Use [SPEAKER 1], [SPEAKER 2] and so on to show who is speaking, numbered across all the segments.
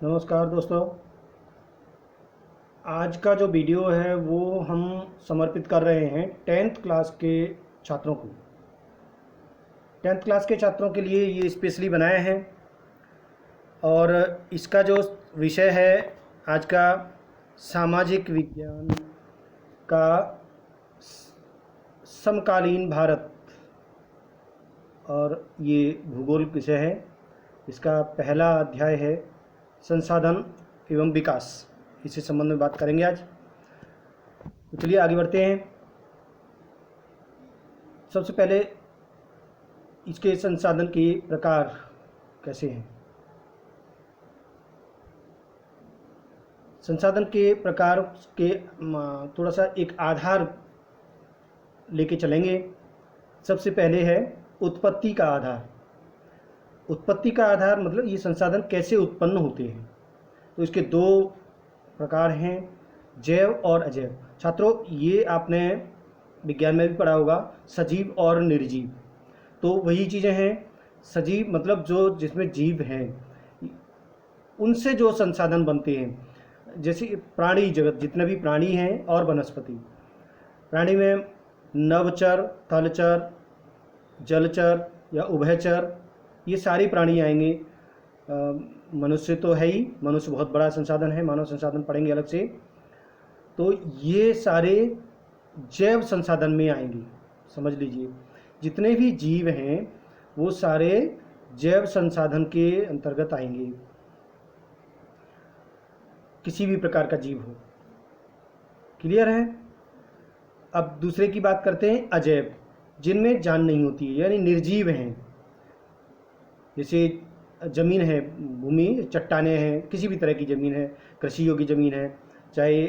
[SPEAKER 1] नमस्कार दोस्तों। आज का जो वीडियो है वो हम समर्पित कर रहे हैं छात्रों को। 10th क्लास के छात्रों के लिए ये स्पेशली बनाए हैं और इसका जो विषय है आज का सामाजिक विज्ञान का समकालीन भारत, और ये भूगोल विषय है। इसका पहला अध्याय है संसाधन एवं विकास। इसी संबंध में बात करेंगे आज। तो चलिए आगे बढ़ते हैं। सबसे पहले इसके संसाधन के प्रकार कैसे हैं। संसाधन के प्रकार के थोड़ा सा एक आधार लेके चलेंगे। सबसे पहले है उत्पत्ति का आधार। उत्पत्ति का आधार मतलब ये संसाधन कैसे उत्पन्न होते हैं। तो इसके दो प्रकार हैं, जैव और अजैव। छात्रों, ये आपने विज्ञान में भी पढ़ा होगा, सजीव और निर्जीव। तो वही चीज़ें हैं। सजीव मतलब जो जिसमें जीव हैं, उनसे जो संसाधन बनते हैं, जैसे प्राणी जगत, जितने भी प्राणी हैं और वनस्पति। प्राणी में नभचर, थलचर, जलचर या उभयचर, ये सारी प्राणी आएंगे। मनुष्य तो है ही, मनुष्य बहुत बड़ा संसाधन है, मानव संसाधन पढ़ेंगे अलग से। तो ये सारे जैव संसाधन में आएंगे। समझ लीजिए, जितने भी जीव हैं वो सारे जैव संसाधन के अंतर्गत आएंगे, किसी भी प्रकार का जीव हो। क्लियर है। अब दूसरे की बात करते हैं, अजैव, जिनमें जान नहीं होती है, यानी निर्जीव हैं। जैसे ज़मीन है, भूमि, चट्टानें हैं, किसी भी तरह की ज़मीन है, कृषि योग्य ज़मीन है, चाहे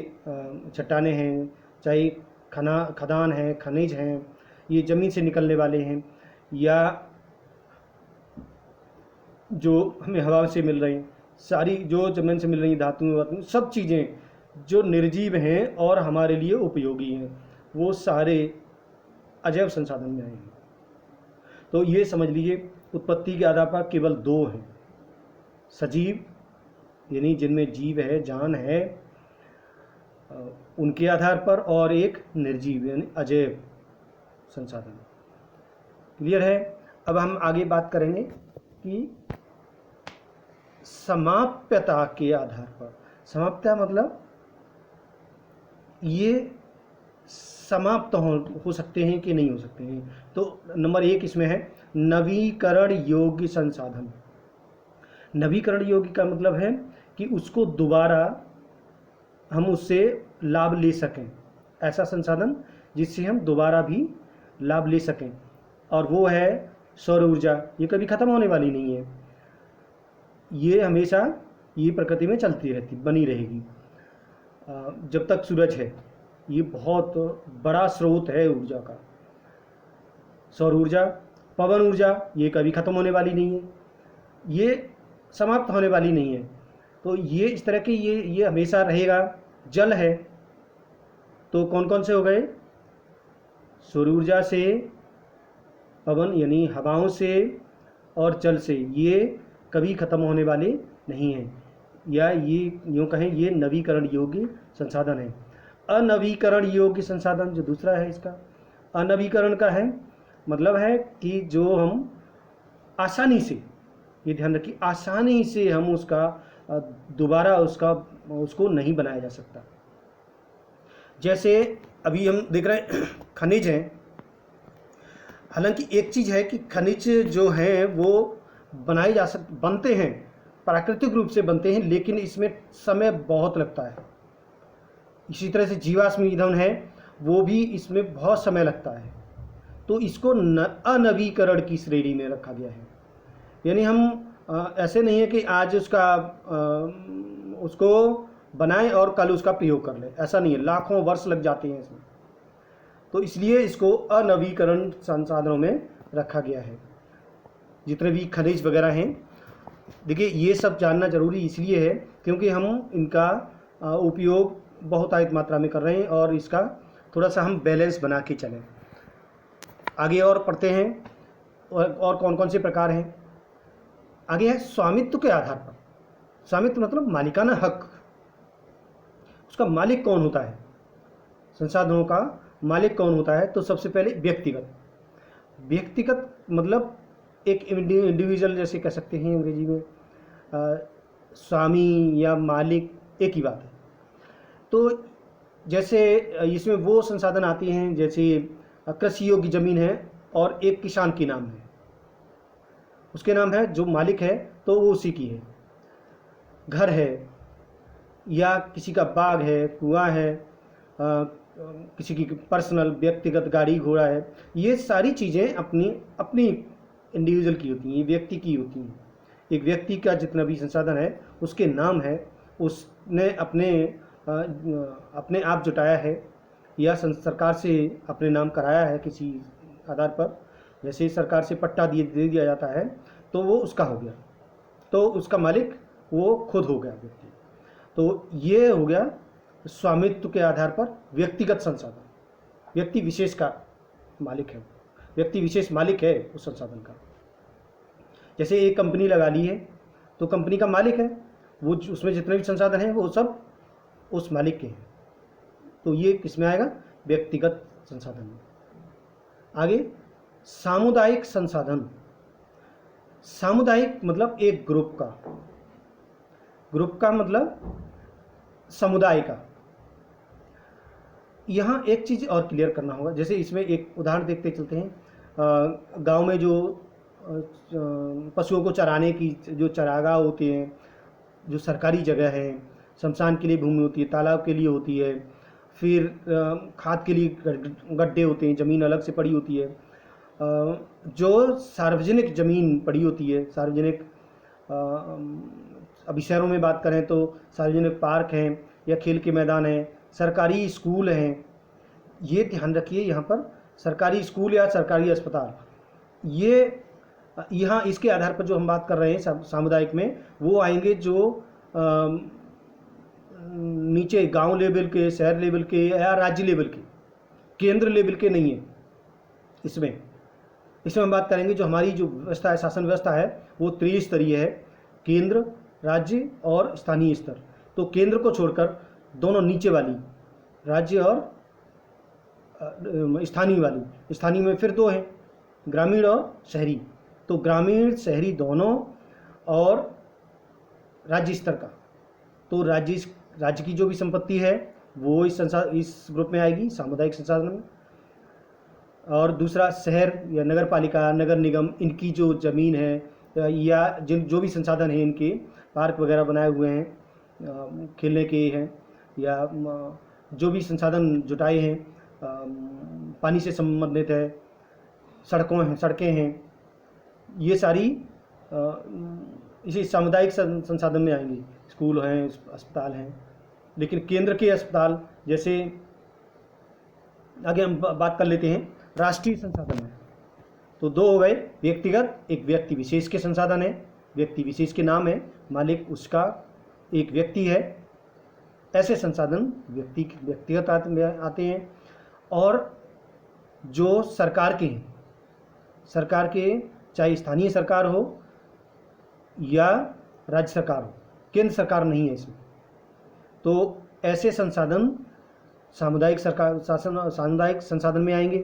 [SPEAKER 1] चट्टानें हैं, चाहे खदान है, खनिज हैं, ये ज़मीन से निकलने वाले हैं, या जो हमें हवा से मिल रही हैं, सारी जो ज़मीन से मिल रही धातुएं, सब चीज़ें जो निर्जीव हैं और हमारे लिए उपयोगी हैं, वो सारे अजैव संसाधन में आएंगे। तो ये समझ लीजिए, उत्पत्ति के आधार पर केवल दो हैं, सजीव यानी जिनमें जीव है, जान है, उनके आधार पर, और एक निर्जीव यानी अजैव संसाधन। क्लियर है। अब हम आगे बात करेंगे कि समाप्यता के आधार पर। समाप्यता मतलब ये समाप्त हो सकते हैं कि नहीं हो सकते हैं। तो नंबर 1 इसमें है नवीकरण योग्य संसाधन। नवीकरण योग्य का मतलब है कि उसको दोबारा हम उससे लाभ ले सकें, ऐसा संसाधन जिससे हम दोबारा भी लाभ ले सकें। और वो है सौर ऊर्जा। ये कभी ख़त्म होने वाली नहीं है, ये हमेशा ये प्रकृति में चलती रहती, बनी रहेगी जब तक सूरज है। ये बहुत बड़ा स्रोत है ऊर्जा का, सौर ऊर्जा। पवन ऊर्जा ये कभी ख़त्म होने वाली नहीं है, ये समाप्त होने वाली नहीं है। तो ये इस तरह के ये हमेशा रहेगा। जल है, तो कौन कौन से हो गए, सौर ऊर्जा से, पवन यानी हवाओं से, और जल से, ये कभी ख़त्म होने वाले नहीं हैं, या ये यूँ कहें ये नवीकरण योग्य संसाधन है। अनवीकरण योग्य संसाधन जो दूसरा है, इसका अनवीकरण का है मतलब है कि जो हम आसानी से, ये ध्यान रखिए, आसानी से हम उसका दोबारा उसको नहीं बनाया जा सकता। जैसे अभी हम देख रहे हैं खनिज हैं। हालांकि एक चीज़ है कि खनिज जो हैं वो बनते हैं, प्राकृतिक रूप से बनते हैं, लेकिन इसमें समय बहुत लगता है। इसी तरह से जीवाश्म ईंधन है, वो भी इसमें बहुत समय लगता है। तो इसको अनवीकरण की श्रेणी में रखा गया है। यानी हम ऐसे नहीं है कि आज उसको बनाएं और कल उसका प्रयोग कर लें, ऐसा नहीं है, लाखों वर्ष लग जाते हैं इसमें। तो इसलिए इसको अनवीकरण संसाधनों में रखा गया है। जितने भी खनिज वगैरह हैं, देखिए ये सब जानना जरूरी इसलिए है क्योंकि हम इनका उपयोग बहुत अधिक मात्रा में कर रहे हैं, और इसका थोड़ा सा हम बैलेंस बना के चलें। आगे और पढ़ते हैं, और कौन कौन से प्रकार हैं। आगे है स्वामित्व के आधार पर। स्वामित्व मतलब मालिकाना हक। उसका मालिक कौन होता है, संसाधनों का मालिक कौन होता है? तो सबसे पहले व्यक्तिगत। व्यक्तिगत मतलब एक इंडिविजुअल, जैसे कह सकते हैं अंग्रेजी में स्वामी या मालिक, एक ही बात है। तो जैसे इसमें वो संसाधन आती हैं, जैसे कृषि योग्य जमीन है और एक किसान के नाम है, उसके नाम है, जो मालिक है तो वो उसी की है। घर है या किसी का बाग है, कुआं है, किसी की पर्सनल व्यक्तिगत गाड़ी घोड़ा है, ये सारी चीज़ें अपनी अपनी इंडिविजुअल की होती हैं, ये व्यक्ति की होती हैं। एक व्यक्ति का जितना भी संसाधन है उसके नाम है, उसने अपने आप जुटाया है या सरकार से अपने नाम कराया है किसी आधार पर। जैसे सरकार से पट्टा दे दिया जाता है तो वो उसका हो गया, तो उसका मालिक वो खुद हो गया व्यक्ति। तो ये हो गया स्वामित्व के आधार पर व्यक्तिगत संसाधन। व्यक्ति विशेष का मालिक है, व्यक्ति विशेष मालिक है उस संसाधन का। जैसे एक कंपनी लगा ली है तो कंपनी का मालिक है वो, उसमें जितने भी संसाधन हैं वो सब उस मालिक के हैं। तो ये किसमें आएगा? व्यक्तिगत संसाधन में। आगे सामुदायिक संसाधन। सामुदायिक मतलब एक ग्रुप का, ग्रुप का मतलब समुदाय का। यहाँ एक चीज़ और क्लियर करना होगा, जैसे इसमें एक उदाहरण देखते चलते हैं। गांव में जो पशुओं को चराने की जो चरागाह होते हैं, जो सरकारी जगह है, शमशान के लिए भूमि होती है, तालाब के लिए होती है, फिर खाद के लिए गड्ढे होते हैं, ज़मीन अलग से पड़ी होती है। जो सार्वजनिक ज़मीन पड़ी होती है, सार्वजनिक, अभी शहरों में बात करें तो सार्वजनिक पार्क हैं या खेल के मैदान हैं, सरकारी स्कूल हैं। ये ध्यान रखिए, यहाँ पर सरकारी स्कूल या सरकारी अस्पताल, ये यहाँ इसके आधार पर जो हम बात कर रहे हैं सामुदायिक में, वो आएंगे जो नीचे गांव लेवल के, शहर लेवल के या राज्य लेवल के, केंद्र लेवल के नहीं है। इसमें हम बात करेंगे जो हमारी जो व्यवस्था है, शासन व्यवस्था है, वो त्रिस्तरीय है, केंद्र, राज्य और स्थानीय स्तर। तो केंद्र को छोड़कर दोनों नीचे वाली, राज्य और स्थानीय वाली, स्थानीय में फिर दो हैं, ग्रामीण और शहरी। तो ग्रामीण शहरी दोनों और राज्य स्तर का। तो राज्य की जो भी संपत्ति है वो इस ग्रुप में आएगी, सामुदायिक संसाधन में। और दूसरा शहर या नगर पालिका, नगर निगम, इनकी जो ज़मीन है या जो भी संसाधन है, इनके पार्क वगैरह बनाए हुए हैं, खेलने के हैं, या जो भी संसाधन जुटाए हैं, पानी से संबंधित है, सड़कें हैं, ये सारी इसी सामुदायिक संसाधन में आएंगी। स्कूल हैं, अस्पताल हैं। लेकिन केंद्र के अस्पताल, जैसे आगे हम बात कर लेते हैं राष्ट्रीय संसाधन है। तो दो हो गए, व्यक्तिगत, एक व्यक्ति विशेष के संसाधन है, व्यक्ति विशेष के नाम है, मालिक उसका एक व्यक्ति है। ऐसे संसाधन व्यक्तिगत आते हैं। और जो सरकार के हैं, सरकार के, चाहे स्थानीय सरकार हो या राज्य सरकार हो, केंद्र सरकार नहीं है इसमें, तो ऐसे संसाधन सामुदायिक संसाधन में आएंगे।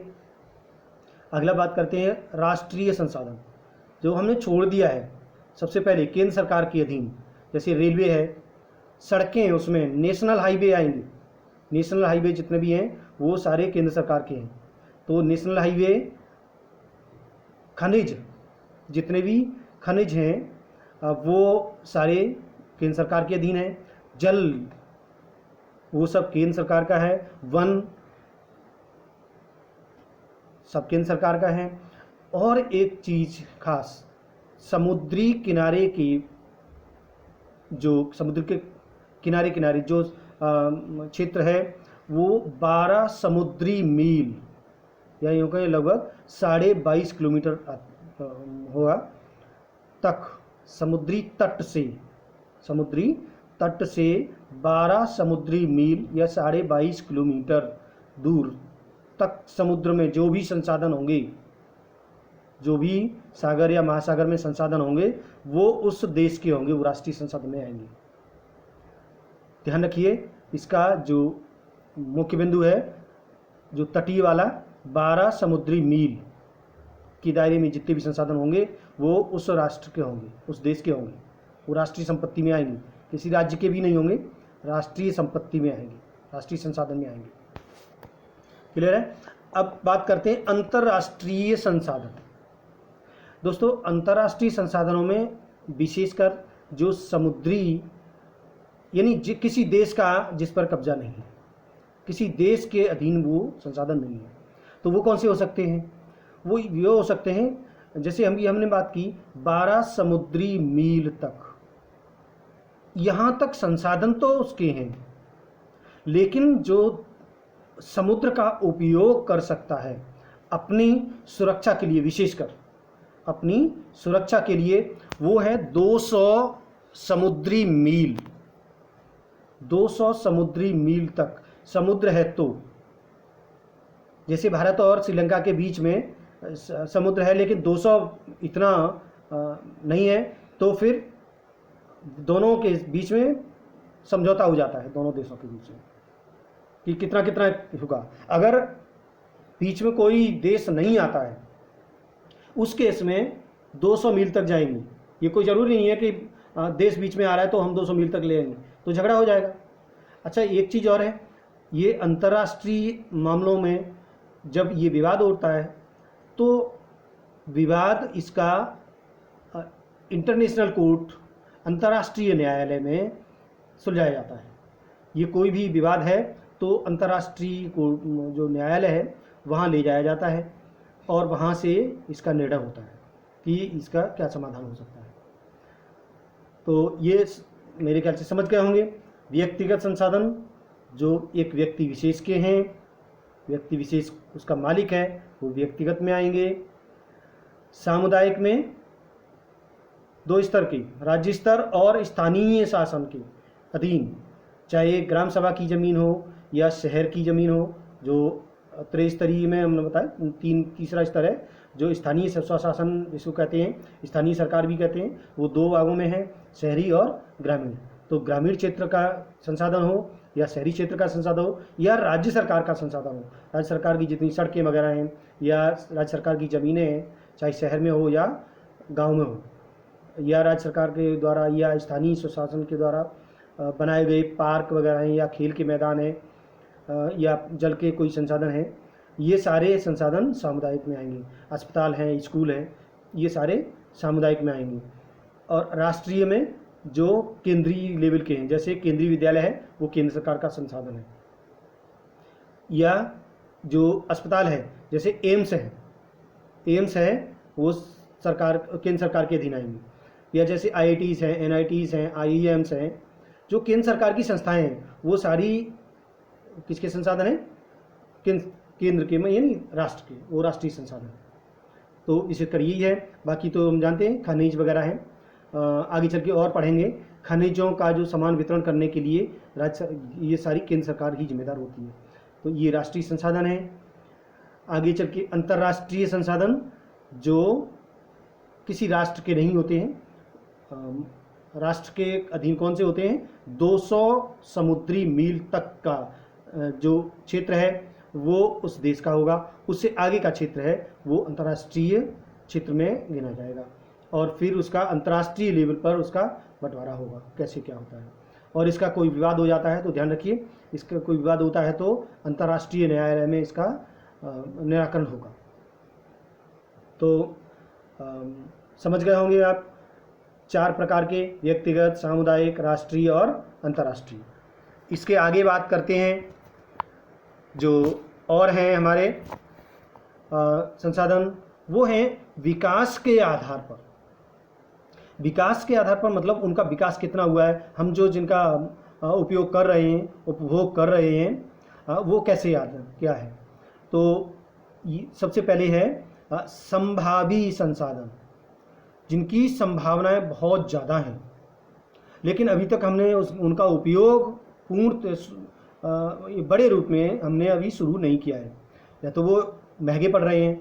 [SPEAKER 1] अगला बात करते हैं राष्ट्रीय संसाधन, जो हमने छोड़ दिया है सबसे पहले केंद्र सरकार के अधीन। जैसे रेलवे है, सड़कें हैं, उसमें नेशनल हाईवे आएंगे। नेशनल हाईवे जितने भी हैं वो सारे केंद्र सरकार के हैं। तो नेशनल हाईवे, खनिज, जितने भी खनिज हैं वो सारे केंद्र सरकार के अधीन हैं। जल, वो सब केंद्र सरकार का है। वन, सब केंद्र सरकार का है। और एक चीज़ खास, समुद्री किनारे की, जो समुद्र के किनारे जो क्षेत्र है, वो 12 समुद्री मील या यूँ कहें लगभग 22.5 किलोमीटर होगा तक, समुद्री तट से 12 समुद्री मील या 22.5 किलोमीटर दूर तक समुद्र में जो भी संसाधन होंगे जो भी सागर या महासागर में संसाधन होंगे वो उस देश के होंगे, वो राष्ट्रीय संसाधन में आएंगे। ध्यान रखिए, इसका जो मुख्य बिंदु है, जो तटीय वाला 12 समुद्री मील के दायरे में जितने भी संसाधन होंगे वो उस राष्ट्र के होंगे, उस देश के होंगे, वो राष्ट्रीय संपत्ति में आएंगे, किसी राज्य के भी नहीं होंगे, राष्ट्रीय संपत्ति में आएंगे, राष्ट्रीय संसाधन में आएंगे। क्लियर है? अब बात करते हैं अंतर्राष्ट्रीय संसाधन। दोस्तों, अंतर्राष्ट्रीय संसाधनों में विशेषकर जो समुद्री, यानी किसी देश का जिस पर कब्जा नहीं है, किसी देश के अधीन वो संसाधन नहीं है, तो वो कौन से हो सकते हैं? वो ये हो सकते हैं, जैसे हमने बात की 12 समुद्री मील तक, यहाँ तक संसाधन तो उसके हैं, लेकिन जो समुद्र का उपयोग कर सकता है अपनी सुरक्षा के लिए, विशेषकर अपनी सुरक्षा के लिए, वो है 200 समुद्री मील। 200 समुद्री मील तक समुद्र है, तो जैसे भारत और श्रीलंका के बीच में समुद्र है, लेकिन 200 इतना नहीं है, तो फिर दोनों के बीच में समझौता हो जाता है, दोनों देशों के बीच में, कि कितना कितना होगा। अगर बीच में कोई देश नहीं आता है, उस केस में 200 मील तक जाएंगे। ये कोई ज़रूरी नहीं है कि देश बीच में आ रहा है तो हम 200 मील तक ले आएंगे, तो झगड़ा हो जाएगा। अच्छा, एक चीज़ और है, ये अंतर्राष्ट्रीय मामलों में जब ये विवाद उठता है तो विवाद इसका इंटरनेशनल कोर्ट, अंतर्राष्ट्रीय न्यायालय में सुलझाया जाता है। ये कोई भी विवाद है तो अंतर्राष्ट्रीय कोर्ट, जो न्यायालय है, वहाँ ले जाया जाता है और वहाँ से इसका निर्णय होता है कि इसका क्या समाधान हो सकता है। तो ये मेरे ख्याल से समझ गए होंगे। व्यक्तिगत संसाधन जो एक व्यक्ति विशेष के हैं, व्यक्ति विशेष उसका मालिक है, वो व्यक्तिगत में आएंगे। सामुदायिक में 2 स्तर की, राज्य स्तर और स्थानीय शासन के अधीन, चाहे ग्राम सभा की ज़मीन हो या शहर की ज़मीन हो, जो त्रिस्तरीय में हमने बताया, तीसरा स्तर है जो स्थानीय स्वशासन जिसको कहते हैं, स्थानीय सरकार भी कहते हैं, वो 2 भागों में है, शहरी और ग्रामीण। तो ग्रामीण क्षेत्र का संसाधन हो या शहरी क्षेत्र का संसाधन हो या राज्य सरकार का संसाधन हो, राज्य सरकार की जितनी सड़कें वगैरह हैं या राज्य सरकार की ज़मीनें हैं, चाहे शहर में हो या गांव में हो, या राज्य सरकार के द्वारा या स्थानीय स्वशासन के द्वारा बनाए गए पार्क वगैरह हैं या खेल के मैदान हैं या जल के कोई संसाधन हैं, ये सारे संसाधन सामुदायिक में आएंगे। अस्पताल हैं, स्कूल हैं, ये सारे सामुदायिक में आएंगे। और राष्ट्रीय में जो केंद्रीय लेवल के हैं, जैसे केंद्रीय विद्यालय है, वो केंद्र सरकार का संसाधन है, या जो अस्पताल है जैसे एम्स है वो सरकार, केंद्र सरकार के अधीन आएंगे। या जैसे IITs हैं, NITs हैं, IIMs हैं, जो केंद्र सरकार की संस्थाएं हैं, वो सारी किसके संसाधन हैं? केंद्र के में, यानी राष्ट्र के, वो राष्ट्रीय संसाधन। तो इसे कर यही है। बाकी तो हम जानते हैं खनिज वगैरह हैं, आगे चल के और पढ़ेंगे। खनिजों का जो समान वितरण करने के लिए ये सारी केंद्र सरकार ही जिम्मेदार होती है। तो ये राष्ट्रीय संसाधन है। आगे चल के अंतर्राष्ट्रीय संसाधन जो किसी राष्ट्र के नहीं होते हैं, राष्ट्र के अधीन कौन से होते हैं? 200 समुद्री मील तक का जो क्षेत्र है वो उस देश का होगा, उससे आगे का क्षेत्र है वो अंतर्राष्ट्रीय क्षेत्र में गिना जाएगा, और फिर उसका अंतर्राष्ट्रीय लेवल पर उसका बंटवारा होगा, कैसे क्या होता है। और इसका कोई विवाद हो जाता है तो ध्यान रखिए, इसका कोई विवाद होता है तो अंतर्राष्ट्रीय न्यायालय में इसका निराकरण होगा। तो समझ गए होंगे आप 4 प्रकार के, व्यक्तिगत, सामुदायिक, राष्ट्रीय और अंतर्राष्ट्रीय। इसके आगे बात करते हैं जो और हैं हमारे संसाधन, वो हैं विकास के आधार पर। विकास के आधार पर मतलब उनका विकास कितना हुआ है, हम जो जिनका उपयोग कर रहे हैं, उपभोग कर रहे हैं, वो कैसे क्या है। तो सबसे पहले है संभावी संसाधन, जिनकी संभावनाएं बहुत ज़्यादा हैं, लेकिन अभी तक हमने उनका उपयोग पूर्ण बड़े रूप में हमने अभी शुरू नहीं किया है। या तो वो महंगे पड़ रहे हैं,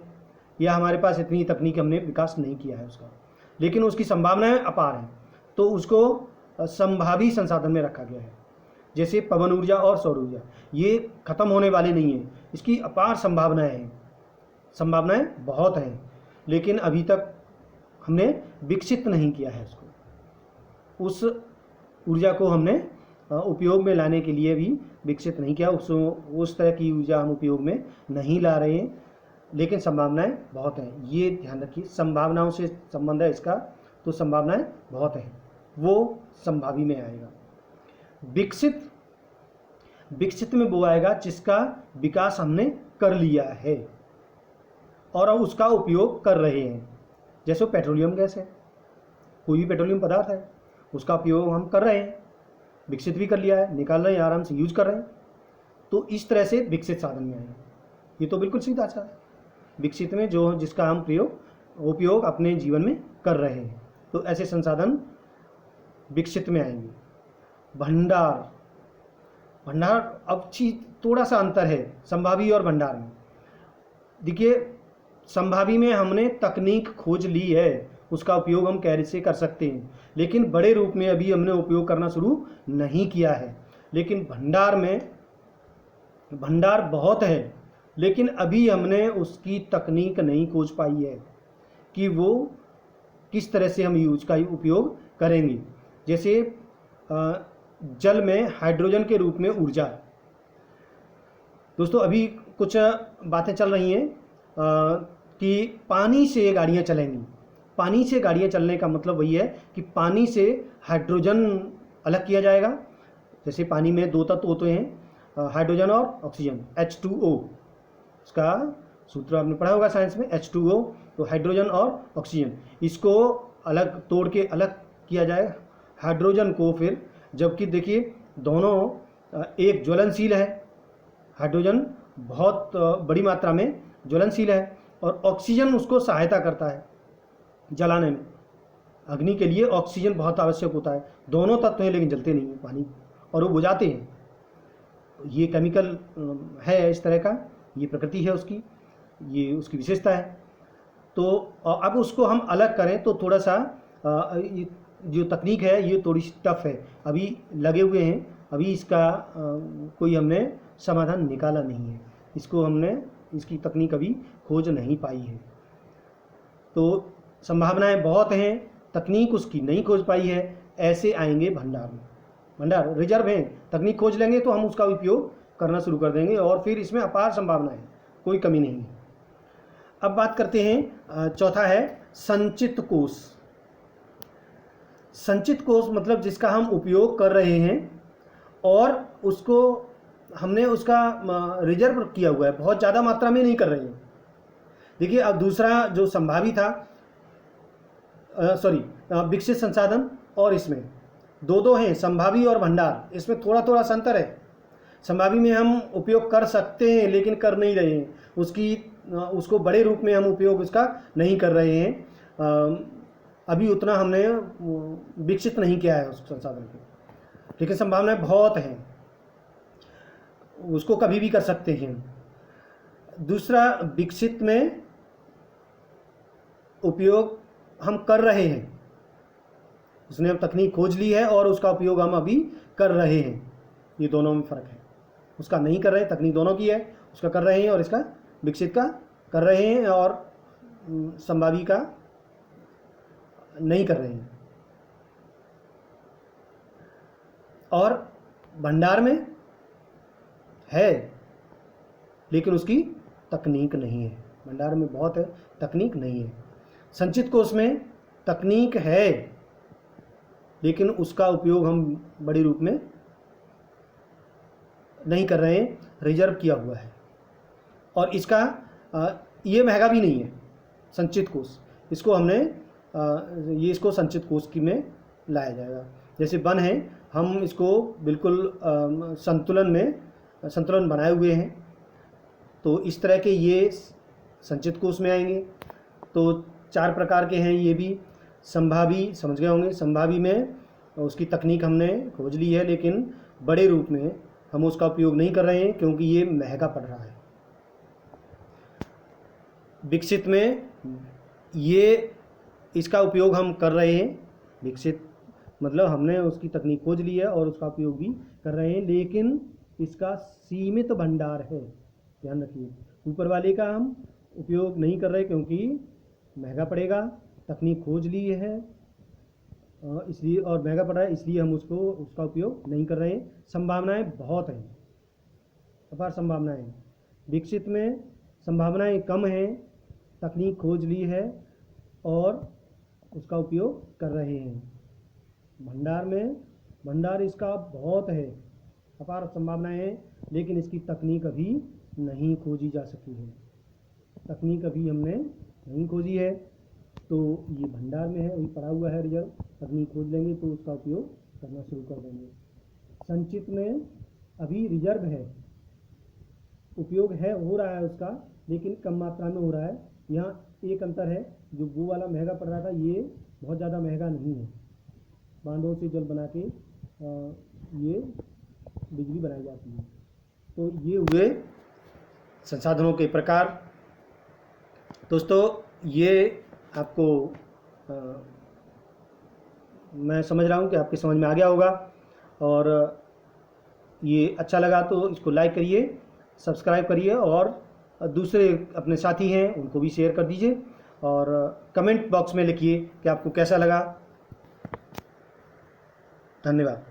[SPEAKER 1] या हमारे पास इतनी तकनीक हमने विकास नहीं किया है उसका, लेकिन उसकी संभावनाएं अपार हैं, तो उसको संभावी संसाधन में रखा गया है। जैसे पवन ऊर्जा और सौर ऊर्जा, ये खत्म होने वाली नहीं है, इसकी अपार संभावनाएं हैं, संभावनाएं बहुत हैं, लेकिन अभी तक हमने विकसित नहीं किया है उसको, उस ऊर्जा को हमने उपयोग में लाने के लिए भी विकसित नहीं किया, उस तरह की ऊर्जा हम उपयोग में नहीं ला रहे हैं, लेकिन संभावनाएं बहुत हैं। ये ध्यान रखिए, संभावनाओं से संबंध है इसका, तो संभावनाएं बहुत हैं, वो संभावी में आएगा। विकसित में वो आएगा जिसका विकास हमने कर लिया है और अब उसका उपयोग कर रहे हैं। जैसे पेट्रोलियम गैस है, कोई भी पेट्रोलियम पदार्थ है, उसका उपयोग हम कर रहे हैं, विकसित भी कर लिया है, निकाल रहे हैं, आराम से यूज कर रहे हैं, तो इस तरह से विकसित साधन में आएगा। ये तो बिल्कुल सीधा सा है, विकसित में जो जिसका हम उपयोग अपने जीवन में कर रहे हैं, तो ऐसे संसाधन विकसित में आएंगे। भंडार अब चीज थोड़ा सा अंतर है संभावी और भंडार में। देखिए, संभावी में हमने तकनीक खोज ली है, उसका उपयोग हम कैसे कर सकते हैं, लेकिन बड़े रूप में अभी हमने उपयोग करना शुरू नहीं किया है। लेकिन भंडार बहुत है, लेकिन अभी हमने उसकी तकनीक नहीं खोज पाई है कि वो किस तरह से हम उसका उपयोग करेंगे। जैसे जल में हाइड्रोजन के रूप में ऊर्जा। दोस्तों, अभी कुछ बातें चल रही हैं कि पानी से गाड़ियां चलेंगी। पानी से गाड़ियां चलने का मतलब वही है कि पानी से हाइड्रोजन अलग किया जाएगा। जैसे पानी में दो तत्व होते हैं, हाइड्रोजन और ऑक्सीजन, H2O, उसका सूत्र आपने पढ़ा होगा साइंस में, H2O, तो हाइड्रोजन और ऑक्सीजन, इसको अलग तोड़ के अलग किया जाएगा हाइड्रोजन को फिर, जबकि देखिए दोनों एक ज्वलनशील है, हाइड्रोजन बहुत बड़ी मात्रा में ज्वलनशील है और ऑक्सीजन उसको सहायता करता है जलाने में। अग्नि के लिए ऑक्सीजन बहुत आवश्यक होता है। दोनों तत्व हैं लेकिन जलते नहीं हैं पानी, और वो बुझाते हैं। ये केमिकल है इस तरह का, ये प्रकृति है उसकी, ये उसकी विशेषता है। तो अब उसको हम अलग करें तो थोड़ा सा जो तकनीक है ये थोड़ी सी टफ है, अभी लगे हुए हैं, अभी इसका कोई हमने समाधान निकाला नहीं है, इसकी तकनीक अभी खोज नहीं पाई है। तो संभावनाएं बहुत हैं, तकनीक उसकी नहीं खोज पाई है, ऐसे आएंगे भंडार रिजर्व हैं, तकनीक खोज लेंगे तो हम उसका उपयोग करना शुरू कर देंगे और फिर इसमें अपार संभावना है, कोई कमी नहीं है। अब बात करते हैं, चौथा है संचित कोष। संचित कोष मतलब जिसका हम उपयोग कर रहे हैं और उसको हमने उसका रिजर्व किया हुआ है, बहुत ज़्यादा मात्रा में नहीं कर रहे हैं। देखिए, अब दूसरा जो संभावी था, विकसित संसाधन, और इसमें दो हैं, संभावी और भंडार, इसमें थोड़ा थोड़ा सा अंतर है। संभावी में हम उपयोग कर सकते हैं लेकिन कर नहीं रहे हैं, उसको बड़े रूप में हम उपयोग उसका नहीं कर रहे हैं, अभी उतना हमने विकसित नहीं किया है उस संसाधन को, लेकिन संभावनाएं बहुत हैं, उसको कभी भी कर सकते हैं। दूसरा, विकसित में उपयोग हम कर रहे हैं, उसने अब तकनीक खोज ली है और उसका उपयोग हम अभी कर रहे हैं, ये दोनों में फ़र्क है। उसका नहीं कर रहे, तकनीक दोनों की है, उसका कर रहे हैं और इसका विकसित का कर रहे हैं और संभावी का नहीं कर रहे हैं। और भंडार में है लेकिन उसकी तकनीक नहीं है, भंडार में बहुत है, तकनीक नहीं है। संचित कोष में तकनीक है लेकिन उसका उपयोग हम बड़े रूप में नहीं कर रहे हैं, रिजर्व किया हुआ है, और इसका ये महंगा भी नहीं है संचित कोष, इसको हमने इसको संचित कोष की में लाया जाएगा। जैसे वन है, हम इसको बिल्कुल संतुलन बनाए हुए हैं, तो इस तरह के ये संचित कोष में आएंगे। तो 4 प्रकार के हैं ये भी। संभावी समझ गए होंगे, संभावी में उसकी तकनीक हमने खोज ली है लेकिन बड़े रूप में हम उसका उपयोग नहीं कर रहे हैं क्योंकि ये महंगा पड़ रहा है। विकसित में ये इसका उपयोग हम कर रहे हैं। विकसित मतलब हमने उसकी तकनीक खोज ली है और उसका उपयोग भी कर रहे हैं, लेकिन इसका सीमित भंडार है, ध्यान रखिए। ऊपर वाले का हम उपयोग नहीं कर रहे क्योंकि महंगा पड़ेगा, तकनीक खोज ली है इसलिए, और महंगा पड़ रहा है इसलिए हम उसका उपयोग नहीं कर रहे हैं। संभावनाएं बहुत हैं, अपार संभावनाएं हैं। विकसित में संभावनाएं कम हैं, तकनीक खोज ली है और उसका उपयोग कर रहे हैं। भंडार इसका बहुत है, अपार संभावनाएं हैं, लेकिन इसकी तकनीक अभी नहीं खोजी जा सकी है। तकनीक अभी हमने नहीं खोजी है, तो ये भंडार में है, अभी पड़ा हुआ है रिजर्व। तकनीक खोज लेंगे तो उसका उपयोग करना शुरू कर देंगे। संचित में अभी रिजर्व है, उपयोग है, हो रहा है उसका, लेकिन कम मात्रा में हो रहा है। यहाँ एक अंतर है, जो वो वाला महंगा पड़ रहा था ये बहुत ज़्यादा महंगा नहीं है। बांधों से जल बना के ये बिजली बनाई जाती है। तो ये हुए संसाधनों के प्रकार। दोस्तों ये आपको मैं समझ रहा हूँ कि आपके समझ में आ गया होगा, और ये अच्छा लगा तो इसको लाइक करिए, सब्सक्राइब करिए, और दूसरे अपने साथी हैं उनको भी शेयर कर दीजिए, और कमेंट बॉक्स में लिखिए कि आपको कैसा लगा। धन्यवाद।